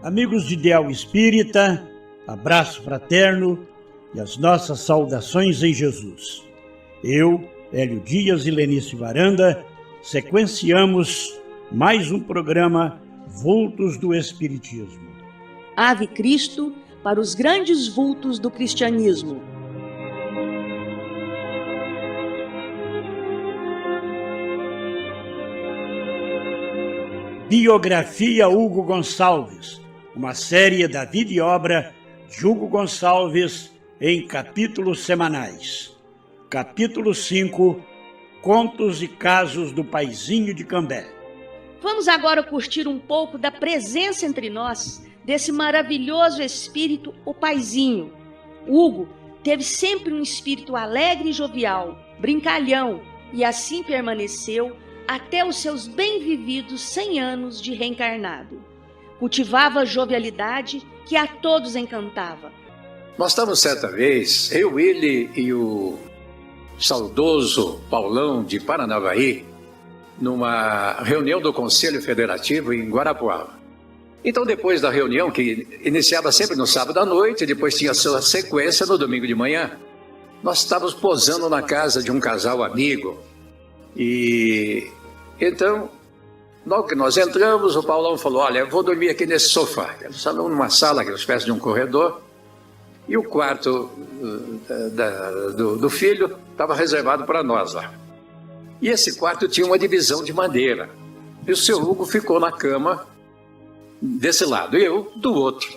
Amigos de Ideal Espírita, abraço fraterno e as nossas saudações em Jesus. Eu, Hélio Dias e Lenice Varanda, sequenciamos mais um programa Vultos do Espiritismo. Ave Cristo para os grandes vultos do cristianismo. Biografia Hugo Gonçalves, uma série da vida e obra de Hugo Gonçalves em capítulos semanais. Capítulo 5, Contos e Casos do Paizinho de Cambé. Vamos agora curtir um pouco da presença entre nós desse maravilhoso espírito, o Paizinho. Hugo teve sempre um espírito alegre e jovial, brincalhão, e assim permaneceu até os seus bem-vividos 100 anos de reencarnado. Cultivava a jovialidade que a todos encantava. Nós estávamos certa vez, eu, ele e o saudoso Paulão de Paranavaí, numa reunião do Conselho Federativo em Guarapuava. Então, depois da reunião, que iniciava sempre no sábado à noite, depois tinha sua sequência no domingo de manhã, nós estávamos posando na casa de um casal amigo. E então, logo que nós entramos, o Paulão falou: olha, eu vou dormir aqui nesse sofá. Era um salão, numa sala, que era uma espécie de um corredor, e o quarto do filho estava reservado para nós lá. E esse quarto tinha uma divisão de madeira. E o seu Hugo ficou na cama desse lado, e eu do outro.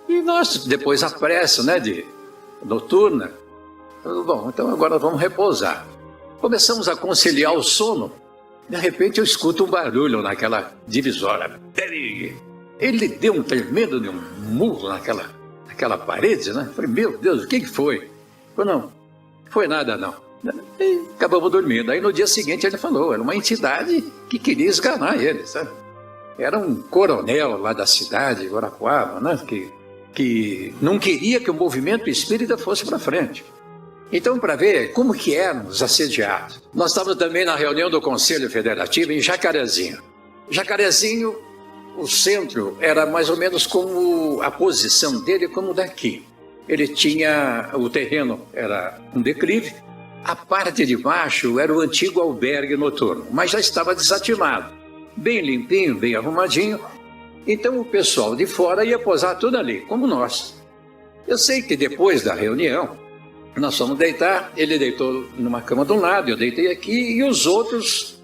E nós, depois a pressa, de noturna, bom, então agora vamos repousar. Começamos a conciliar o sono. De repente eu escuto um barulho naquela divisória. Ele deu um tremendo de um murro naquela parede, né? Falei, meu Deus, o que foi? Falei, não foi nada não. E acabamos dormindo. Aí no dia seguinte ele falou, era uma entidade que queria esganar ele, sabe? Era um coronel lá da cidade, Guarapuava, né? Que não queria que o movimento espírita fosse para frente. Então, para ver como que éramos assediados, nós estávamos também na reunião do Conselho Federativo em Jacarezinho. Jacarezinho, o centro era mais ou menos como a posição dele, como daqui. Ele tinha, o terreno era um declive, a parte de baixo era o antigo albergue noturno, mas já estava desativado, bem limpinho, bem arrumadinho. Então o pessoal de fora ia posar tudo ali, como nós. Eu sei que depois da reunião, nós fomos deitar, ele deitou numa cama de um lado, eu deitei aqui, e os outros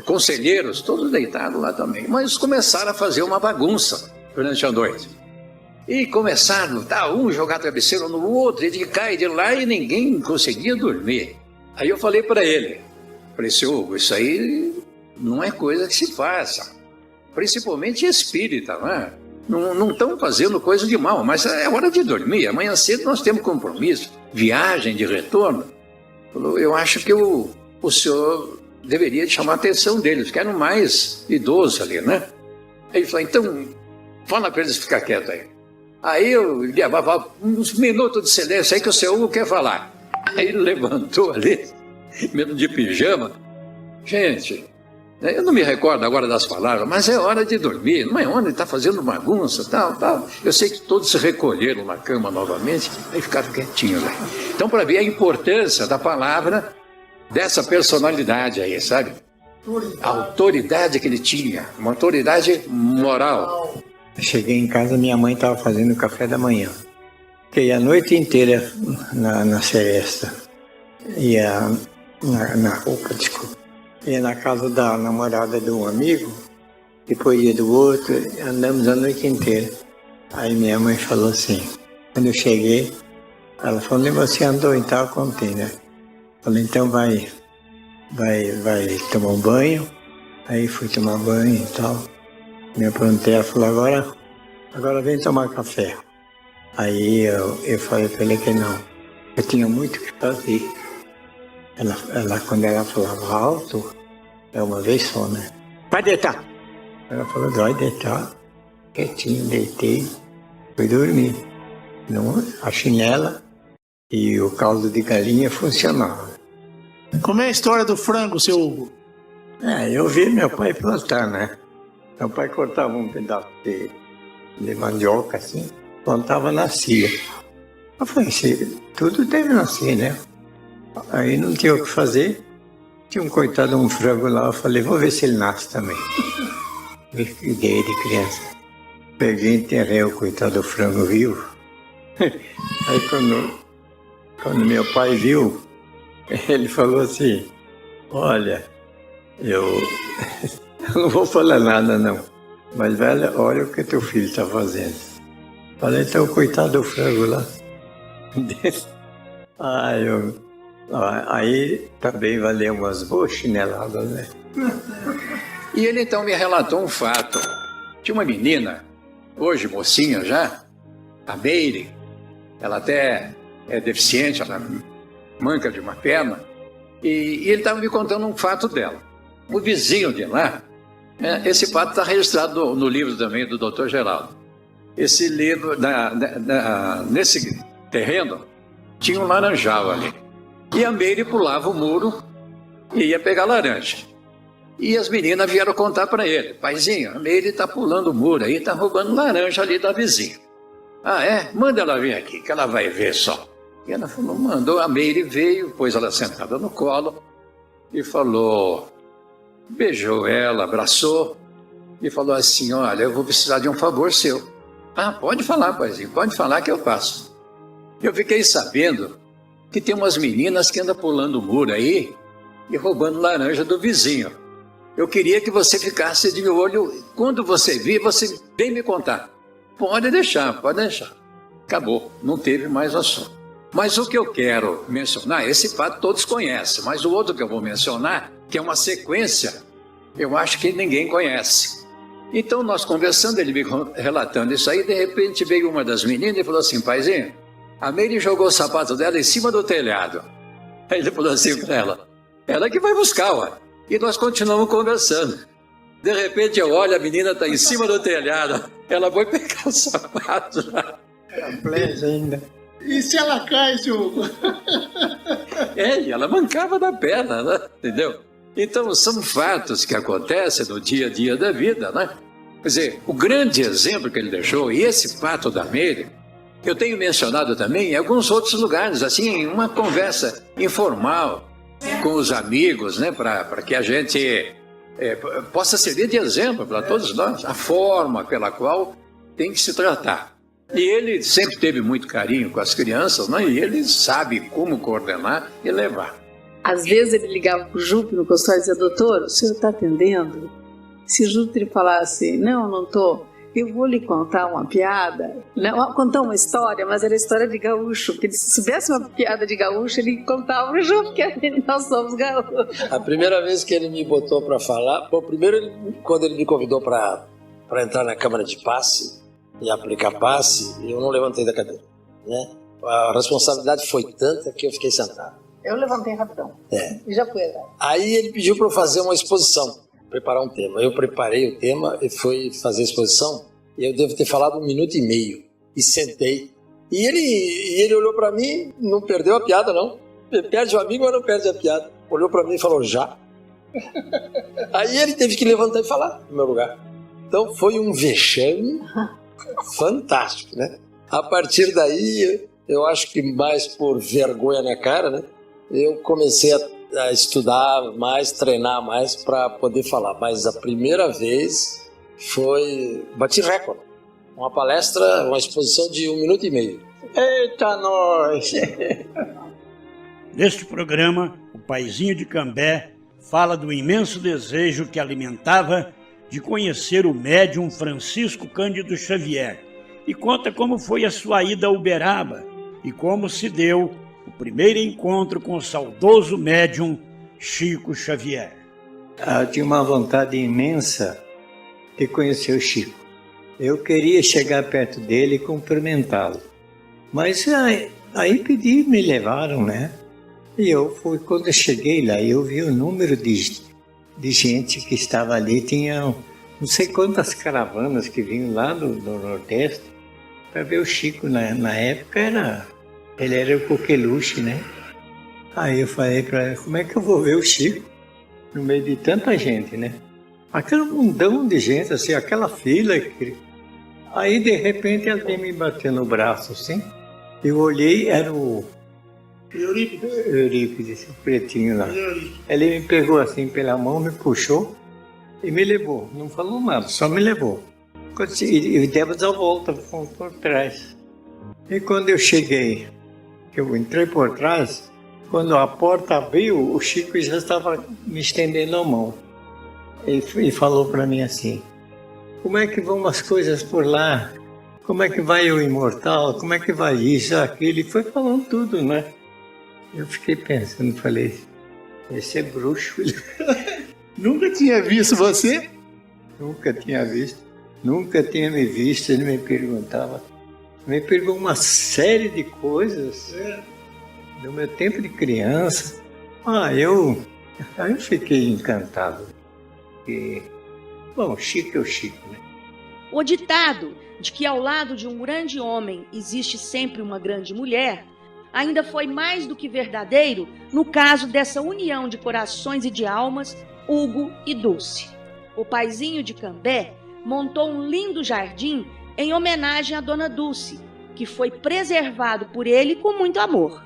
conselheiros, todos deitados lá também. Mas começaram a fazer uma bagunça durante a noite. E começaram, um jogar travesseiro no outro, ele cai de lá e ninguém conseguia dormir. Aí eu falei para ele, seu Hugo, isso aí não é coisa que se faça, principalmente espírita, não é? Não estão fazendo coisa de mal, mas é hora de dormir. Amanhã cedo nós temos compromisso, viagem de retorno. Eu acho que o senhor deveria chamar a atenção deles, que eram mais idosos ali, né? Aí ele falou, então, fala para eles ficar quietos aí. Aí eu levava uns minutos de silêncio aí que o seu Hugo quer falar. Aí ele levantou ali, mesmo de pijama. Gente, eu não me recordo agora das palavras, mas é hora de dormir, não é hora de estar fazendo bagunça, tal. Eu sei que todos se recolheram na cama novamente, aí ficaram quietinhos lá. Então, para ver a importância da palavra dessa personalidade aí, sabe? A autoridade que ele tinha, uma autoridade moral. Eu cheguei em casa, minha mãe estava fazendo o café da manhã. Fiquei a noite inteira na seresta. Ia na roupa, desculpa. Ia na casa da namorada de um amigo, depois ia do outro, andamos a noite inteira. Aí minha mãe falou assim, quando eu cheguei, ela falou, você andou em tal, contei, né? Falei, então vai tomar um banho. Aí fui tomar banho e tal. Me aprontei, ela falou, agora vem tomar café. Aí eu falei para ele que não, eu tinha muito o que fazer. Ela, quando ela falava alto, é uma vez só, né? Vai deitar. Ela falou, vai deitar. Quietinho, deitei, fui dormir. Não, a chinela e o caldo de galinha funcionavam. Como é a história do frango, seu Hugo? Eu vi meu pai plantar, né? Meu pai cortava um pedaço de mandioca assim, plantava na cia. Eu falei, tudo deve nascer, né? Aí não tinha o que fazer. Tinha um coitado, um frango lá, eu falei, vou ver se ele nasce também. Ideia de criança. Peguei e enterrei o coitado do frango vivo. Aí quando meu pai viu, ele falou assim, olha, eu não vou falar nada não, mas velho, olha o que teu filho está fazendo. Falei, então coitado do frango lá. Aí também valeu umas boas chineladas, né? E ele então me relatou um fato. Tinha uma menina, hoje mocinha já, a Meire, ela até é deficiente, ela manca de uma perna, e ele estava me contando um fato dela. O vizinho de lá, esse fato está registrado no livro também do Dr. Geraldo. Esse livro, nesse terreno, tinha um laranjal ali. E a Meire pulava o muro e ia pegar laranja. E as meninas vieram contar para ele, paizinho, a Meire está pulando o muro aí, está roubando laranja ali da vizinha. Ah, é? Manda ela vir aqui, que ela vai ver só. E ela falou, mandou, a Meire veio, pôs ela sentada no colo e falou, beijou ela, abraçou e falou assim, olha, eu vou precisar de um favor seu. Ah, pode falar, paizinho, pode falar que eu faço. Eu fiquei sabendo que tem umas meninas que andam pulando o muro aí e roubando laranja do vizinho. Eu queria que você ficasse de olho, quando você vir, você vem me contar. Pode deixar, pode deixar. Acabou, não teve mais assunto. Mas o que eu quero mencionar, esse fato todos conhecem, mas o outro que eu vou mencionar, que é uma sequência, eu acho que ninguém conhece. Então nós conversando, ele me relatando isso aí, de repente veio uma das meninas e falou assim, paizinho, a Meire jogou o sapato dela em cima do telhado. Aí ele falou assim para ela que vai buscar, ó. E nós continuamos conversando. De repente eu olho, a menina está em cima do telhado, ela foi pegar o sapato lá. Ainda. E se ela cai, senhor? E ela mancava da perna, né? Entendeu? Então são fatos que acontecem no dia a dia da vida, né? Quer dizer, o grande exemplo que ele deixou, e esse fato da Meire, eu tenho mencionado também em alguns outros lugares, assim, em uma conversa informal com os amigos, né, para que a gente possa servir de exemplo para todos nós, a forma pela qual tem que se tratar. E ele sempre teve muito carinho com as crianças, né, e ele sabe como coordenar e levar. Às vezes ele ligava para o Júpiter no consultório e dizia, doutor, o senhor está atendendo? Se o Júpiter falasse, não estou, eu vou lhe contar uma piada, não, contar uma história, mas era história de gaúcho, porque se soubesse uma piada de gaúcho, ele contava para o Júpiter, que nós somos gaúchos. A primeira vez que ele me botou para falar, primeiro quando ele me convidou para entrar na Câmara de Passe e aplicar passe, eu não levantei da cadeira, né? A responsabilidade foi tanta que eu fiquei sentado. Eu levantei rapidão. E já fui atrás. Aí ele pediu para eu fazer uma exposição, preparar um tema. Eu preparei o tema e fui fazer a exposição. E eu devo ter falado 1 minuto e meio. E sentei. E ele olhou para mim, não perdeu a piada, não. Perde o amigo, mas não perde a piada. Olhou para mim e falou, já? Aí ele teve que levantar e falar no meu lugar. Então foi um vexame fantástico, né? A partir daí, eu acho que mais por vergonha na cara, né? Eu comecei a estudar mais, treinar mais para poder falar. Mas a primeira vez bati recorde. Uma palestra, uma exposição de 1 minuto e meio. Eita, nós! Neste programa, o paizinho de Cambé fala do imenso desejo que alimentava de conhecer o médium Francisco Cândido Xavier e conta como foi a sua ida a Uberaba e como se deu o primeiro encontro com o saudoso médium Chico Xavier. Eu tinha uma vontade imensa de conhecer o Chico. Eu queria chegar perto dele e cumprimentá-lo. Mas aí me levaram, né? E quando eu cheguei lá, eu vi o número de gente que estava ali. Tinha não sei quantas caravanas que vinham lá do Nordeste para ver o Chico. Na época ele era o coqueluche, né? Aí eu falei para ele, como é que eu vou ver o Chico no meio de tanta gente, né? aquele mundão de gente, assim, aquela fila. Aí, de repente, alguém me bateu no braço, assim. Eu olhei, era o Eurípides, o pretinho lá. Ele me pegou assim pela mão, me puxou e me levou. Não falou nada, só me levou. E demos a volta por trás. E quando eu cheguei, eu entrei por trás, quando a porta abriu, o Chico já estava me estendendo a mão. E falou para mim assim: como é que vão as coisas por lá? Como é que vai o imortal? Como é que vai isso, aquilo? Ele foi falando tudo, né? Eu fiquei pensando, falei, esse é bruxo. Nunca tinha visto você? Nunca tinha visto, nunca tinha me visto. Ele me perguntava, me perguntou uma série de coisas do meu tempo de criança. Aí eu fiquei encantado. E, bom, Chico é o Chico, né? O ditado de que ao lado de um grande homem existe sempre uma grande mulher ainda foi mais do que verdadeiro no caso dessa união de corações e de almas, Hugo e Dulce. O paizinho de Cambé montou um lindo jardim em homenagem à dona Dulce, que foi preservado por ele com muito amor.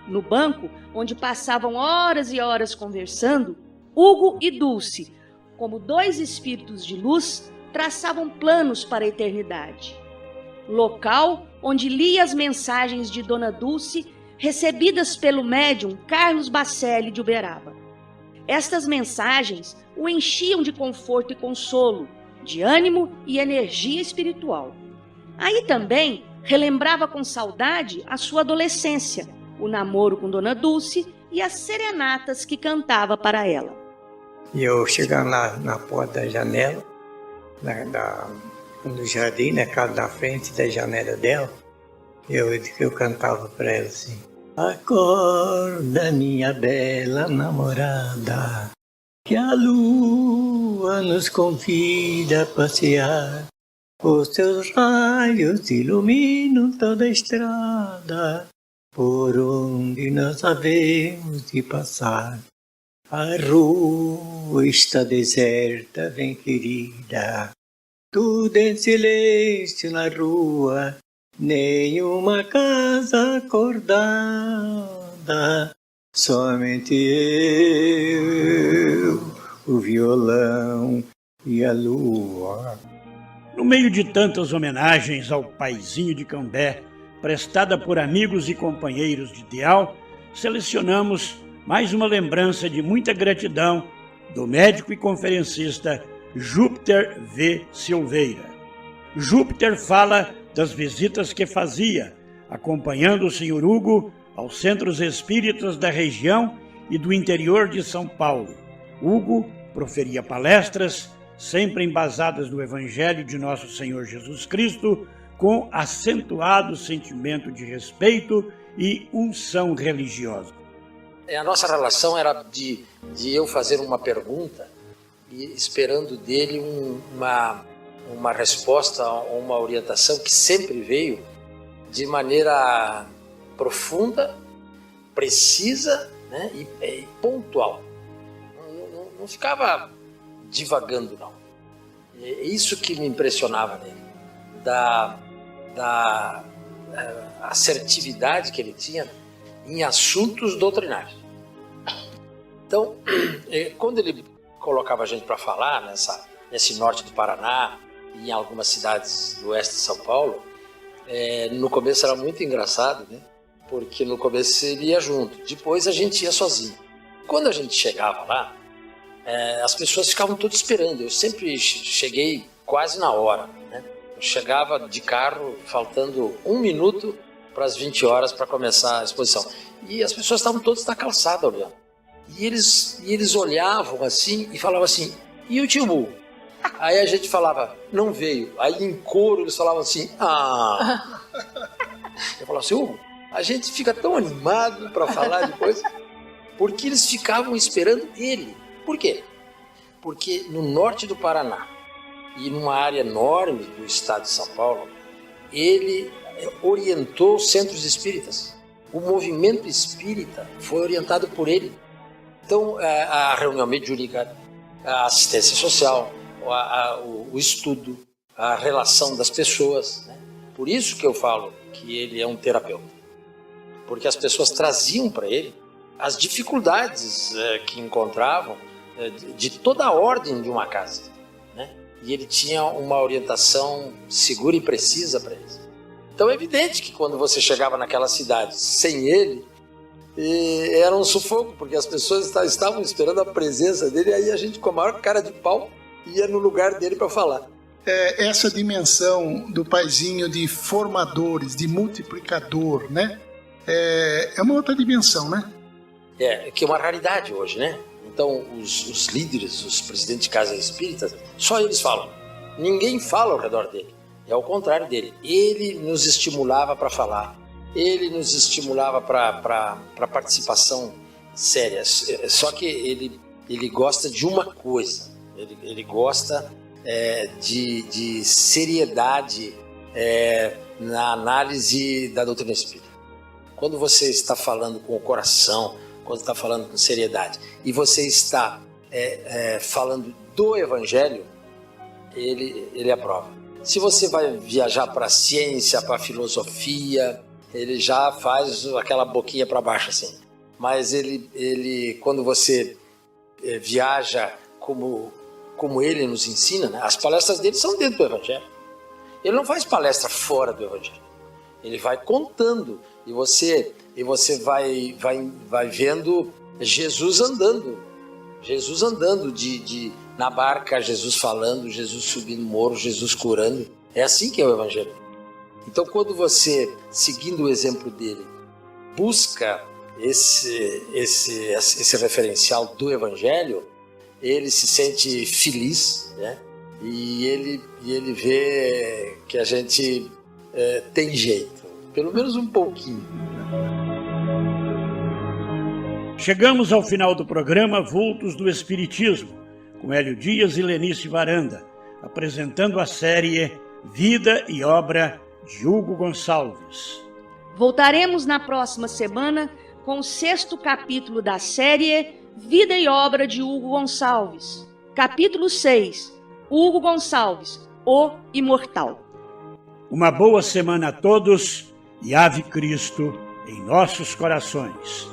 No banco, onde passavam horas e horas conversando, Hugo e Dulce, como dois espíritos de luz, traçavam planos para a eternidade. Local onde lia as mensagens de Dona Dulce, recebidas pelo médium Carlos Bacelli de Uberaba. Estas mensagens o enchiam de conforto e consolo, de ânimo e energia espiritual. Aí também relembrava com saudade a sua adolescência, o namoro com Dona Dulce e as serenatas que cantava para ela. E eu chegava na porta da janela, no jardim, na casa da frente da janela dela, eu cantava para ela assim: acorda, minha bela namorada, que a lua nos convida a passear, os seus raios iluminam toda a estrada, por onde nós havemos de passar. A rua está deserta, vem querida, tudo em silêncio na rua, nenhuma casa acordada, somente eu, o violão e a lua. No meio de tantas homenagens ao paizinho de Cambé, prestada por amigos e companheiros de ideal, selecionamos mais uma lembrança de muita gratidão do médico e conferencista Júpiter V. Silveira. Júpiter fala das visitas que fazia, acompanhando o Sr. Hugo aos centros espíritas da região e do interior de São Paulo. Hugo proferia palestras, sempre embasadas no Evangelho de Nosso Senhor Jesus Cristo, com acentuado sentimento de respeito e unção religiosa. A nossa relação era de eu fazer uma pergunta e esperando dele uma resposta ou uma orientação que sempre veio de maneira profunda, precisa, né, e pontual. Não ficava divagando, não. É isso que me impressionava nele, da assertividade que ele tinha em assuntos doutrinários. Então, quando ele colocava a gente para falar nesse norte do Paraná e em algumas cidades do oeste de São Paulo, no começo era muito engraçado, né? Porque no começo ele ia junto, depois a gente ia sozinho. Quando a gente chegava lá, as pessoas ficavam todas esperando. Eu sempre cheguei quase na hora, né? Eu chegava de carro faltando 1 minuto para as 20 horas para começar a exposição. E as pessoas estavam todas na calçada olhando. E eles olhavam assim e falavam assim: e o tio Bu? Aí a gente falava: não veio. Aí em coro eles falavam assim: ah. Eu falava assim: Hugo, a gente fica tão animado para falar depois, porque eles ficavam esperando ele. Por quê? Porque no norte do Paraná e numa área enorme do estado de São Paulo, ele orientou os centros espíritas. O movimento espírita foi orientado por ele. Então, a reunião mediúnica a assistência social, o estudo, a relação das pessoas, né? Por isso que eu falo que ele é um terapeuta. Porque as pessoas traziam para ele as dificuldades que encontravam de toda a ordem de uma casa, né? E ele tinha uma orientação segura e precisa para eles. Então é evidente que quando você chegava naquela cidade sem ele, era um sufoco, porque as pessoas estavam esperando a presença dele, e aí a gente, com a maior cara de pau, ia no lugar dele para falar. Essa dimensão do paizinho de formadores, de multiplicador, né? É uma outra dimensão, né? Que é uma raridade hoje, né? Então, os líderes, os presidentes de casas espíritas, só eles falam. Ninguém fala ao redor dele. É ao contrário dele. Ele nos estimulava para falar. Ele nos estimulava para participação séria. Só que ele gosta de uma coisa. Ele gosta de seriedade na análise da doutrina espírita. Quando você está falando com o coração, quando está falando com seriedade, e você está falando do Evangelho, ele aprova. Se você vai viajar para a ciência, para a filosofia, ele já faz aquela boquinha para baixo assim. Mas ele quando você viaja como ele nos ensina, né? As palestras dele são dentro do Evangelho. Ele não faz palestra fora do Evangelho. Ele vai contando e você vai vendo Jesus andando na barca, Jesus falando, Jesus subindo morro, Jesus curando. É assim que é o Evangelho. Então, quando você, seguindo o exemplo dele, busca esse referencial do Evangelho, ele se sente feliz, né? E ele vê que a gente tem jeito, pelo menos um pouquinho. Chegamos ao final do programa Vultos do Espiritismo, com Hélio Dias e Lenice Varanda, apresentando a série Vida e Obra de Hugo Gonçalves. Voltaremos na próxima semana com o 6º capítulo da série Vida e Obra de Hugo Gonçalves. Capítulo 6, Hugo Gonçalves, o Imortal. Uma boa semana a todos e Ave Cristo em nossos corações.